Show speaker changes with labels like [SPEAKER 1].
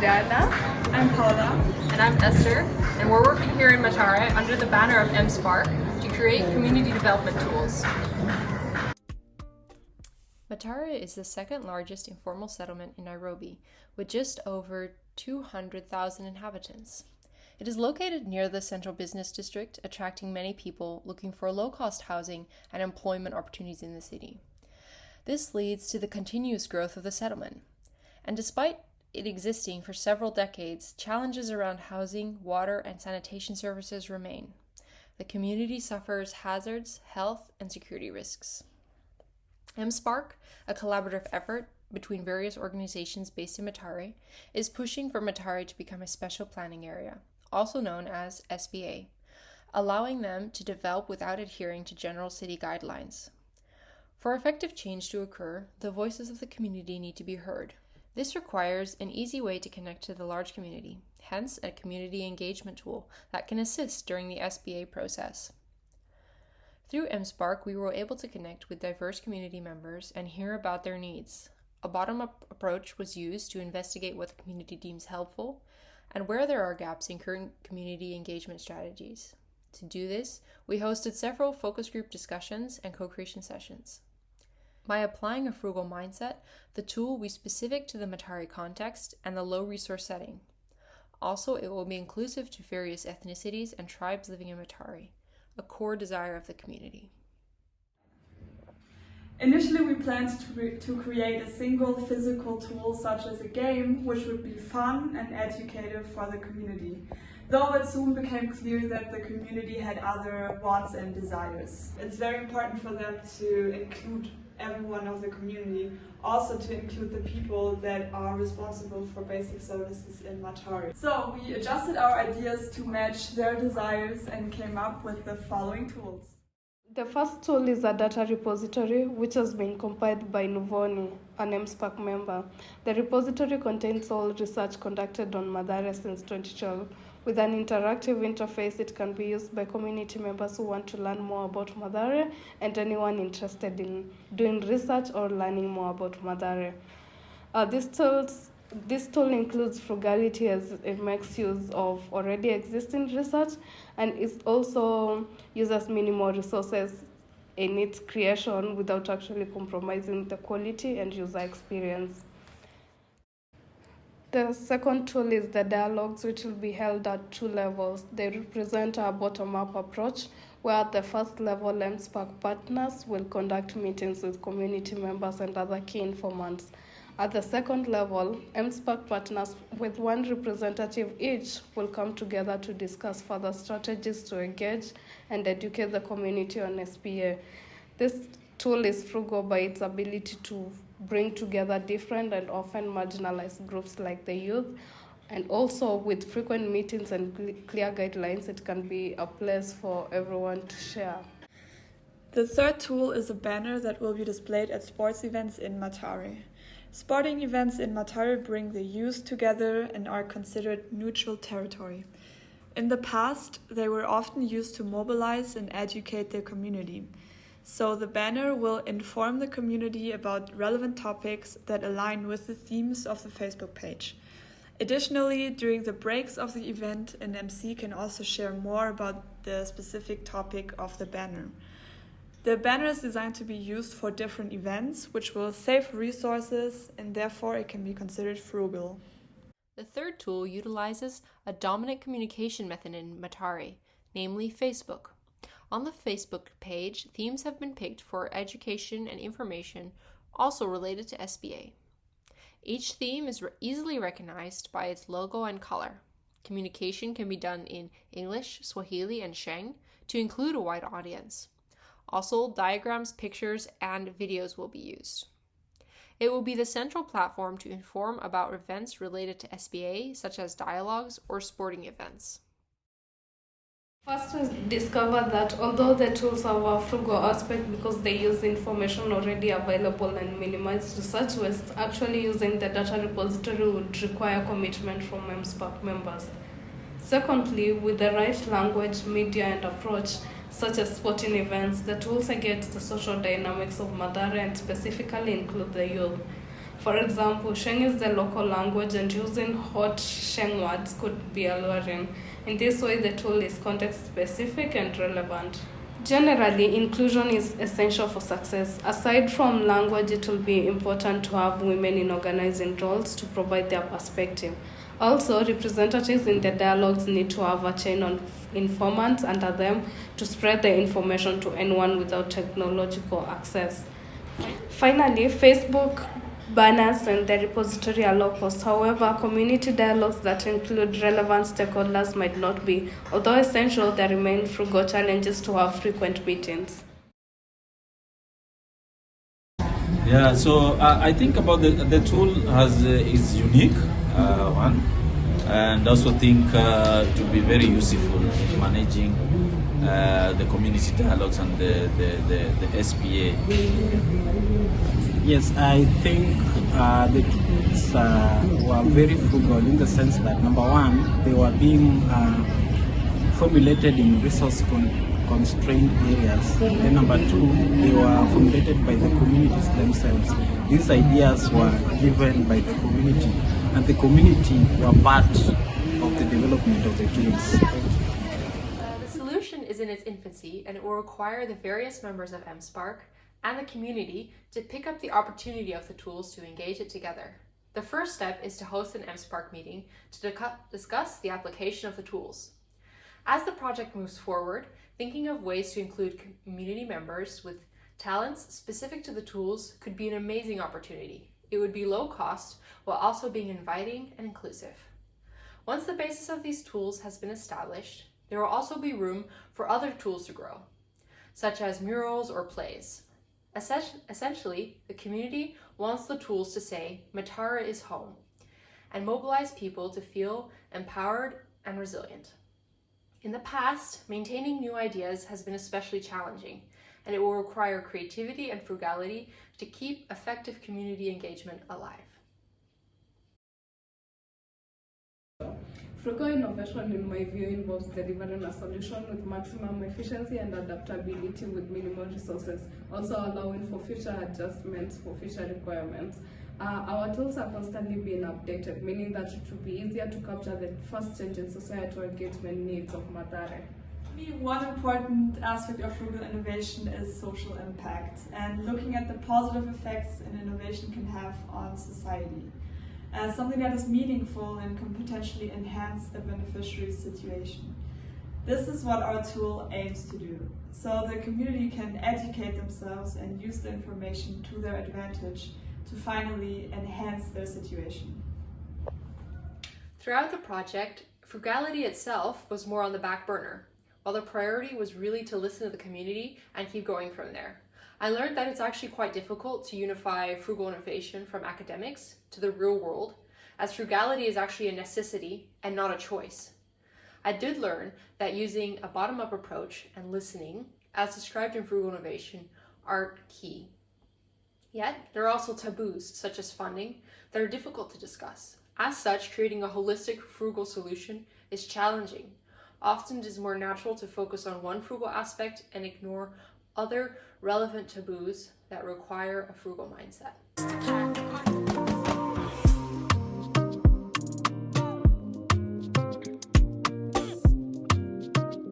[SPEAKER 1] Diana.
[SPEAKER 2] I'm Paula.
[SPEAKER 3] And I'm Esther, and we're working here in Mathare under the banner of MSpark to create community development tools. Mathare is the second largest informal settlement in Nairobi, with just over 200,000 inhabitants. It is located near the central business district, attracting many people looking for low-cost housing and employment opportunities in the city. This leads to the continuous growth of the settlement. And despite it existing for several decades, challenges around housing, water, and sanitation services remain. The community suffers hazards, health, and security risks. MSpark, a collaborative effort between various organizations based in Mathare, is pushing for Mathare to become a special planning area, also known as SPA, allowing them to develop without adhering to general city guidelines. For effective change to occur, the voices of the community need to be heard. This requires an easy way to connect to the large community, hence a community engagement tool that can assist during the SBA process. Through MSpark, we were able to connect with diverse community members and hear about their needs. A bottom-up approach was used to investigate what the community deems helpful and where there are gaps in current community engagement strategies. To do this, we hosted several focus group discussions and co-creation sessions. By applying a frugal mindset, the tool will be specific to the Mathare context and the low resource setting. Also, it will be inclusive to various ethnicities and tribes living in Mathare, a core desire of the community.
[SPEAKER 2] Initially, we planned to create a single physical tool such as a game, which would be fun and educative for the community, though it soon became clear that the community had other wants and desires. It's very important for them to include everyone of the community, also to include the people that are responsible for basic services in Mathare. So we adjusted our ideas to match their desires and came up with the following tools.
[SPEAKER 1] The first tool is a data repository, which has been compiled by Nunovi, an MSpark member. The repository contains all research conducted on Mathare since 2012. With an interactive interface, it can be used by community members who want to learn more about Mathare and anyone interested in doing research or learning more about Mathare. This tool includes frugality as it makes use of already existing research, and it also uses minimal resources in its creation without actually compromising the quality and user experience. The second tool is the dialogues, which will be held at two levels. They represent a bottom-up approach, where at the first level, MSpark partners will conduct meetings with community members and other key informants. At the second level, MSpark partners with one representative each will come together to discuss further strategies to engage and educate the community on SPA. This tool is frugal by its ability to bring together different and often marginalized groups like the youth, and also with frequent meetings and clear guidelines, it can be a place for everyone to share.
[SPEAKER 2] The third tool is a banner that will be displayed at sports events in Mathare. Sporting events in Mathare bring the youth together and are considered neutral territory. In the past, they were often used to mobilize and educate their community. So the banner will inform the community about relevant topics that align with the themes of the Facebook page. Additionally, during the breaks of the event, an MC can also share more about the specific topic of the banner. The banner is designed to be used for different events, which will save resources, and therefore it can be considered frugal.
[SPEAKER 3] The third tool utilizes a dominant communication method in Mathare, namely Facebook. On the Facebook page, themes have been picked for education and information, also related to SBA. Each theme is easily recognized by its logo and color. Communication can be done in English, Swahili, and Sheng to include a wide audience. Also, diagrams, pictures, and videos will be used. It will be the central platform to inform about events related to SBA, such as dialogues or sporting events.
[SPEAKER 1] First, we discovered that although the tools have a frugal aspect because they use information already available and minimize research waste, actually using the data repository would require commitment from MSpark members. Secondly, with the right language, media, and approach, such as sporting events, the tools engage the social dynamics of Mathare and specifically include the youth. For example, Sheng is the local language and using hot Sheng words could be alluring. In this way, the tool is context-specific and relevant. Generally, inclusion is essential for success. Aside from language, it will be important to have women in organizing roles to provide their perspective. Also, representatives in the dialogues need to have a chain of informants under them to spread the information to anyone without technological access. Finally, Facebook banners and the repository are low cost. However, community dialogues that include relevant stakeholders might not be. Although essential, there remain frugal challenges to have frequent meetings.
[SPEAKER 4] Yeah, so I think about the tool is unique, one, and also think to be very useful in managing the community dialogues and the SPA.
[SPEAKER 5] Yes, I think the tools were very frugal in the sense that, number one, they were being formulated in resource-constrained areas. And number two, they were formulated by the communities themselves. These ideas were given by the community, and the community were part of the development of the tools.
[SPEAKER 3] The solution is in its infancy, and it will require the various members of MSpark and the community to pick up the opportunity of the tools to engage it together. The first step is to host an MSpark meeting to discuss the application of the tools. As the project moves forward, thinking of ways to include community members with talents specific to the tools could be an amazing opportunity. It would be low cost while also being inviting and inclusive. Once the basis of these tools has been established, there will also be room for other tools to grow, such as murals or plays. Essentially, the community wants the tools to say, Mathare is home, and mobilize people to feel empowered and resilient. In the past, maintaining new ideas has been especially challenging, and it will require creativity and frugality to keep effective community engagement alive.
[SPEAKER 1] Frugal innovation, in my view, involves delivering a solution with maximum efficiency and adaptability with minimal resources, also allowing for future adjustments for future requirements. Our tools are constantly being updated, meaning that it will be easier to capture the fast-changing societal engagement needs of Mathare.
[SPEAKER 2] For me, one important aspect of frugal innovation is social impact, and looking at the positive effects an innovation can have on society. Something that is meaningful and can potentially enhance the beneficiary's situation. This is what our tool aims to do, so the community can educate themselves and use the information to their advantage to finally enhance their situation.
[SPEAKER 3] Throughout the project, frugality itself was more on the back burner, while the priority was really to listen to the community and keep going from there. I learned that it's actually quite difficult to unify frugal innovation from academics to the real world, as frugality is actually a necessity and not a choice. I did learn that using a bottom-up approach and listening, as described in frugal innovation, are key. Yet, there are also taboos, such as funding, that are difficult to discuss. As such, creating a holistic frugal solution is challenging. Often it is more natural to focus on one frugal aspect and ignore other relevant taboos that require a frugal mindset.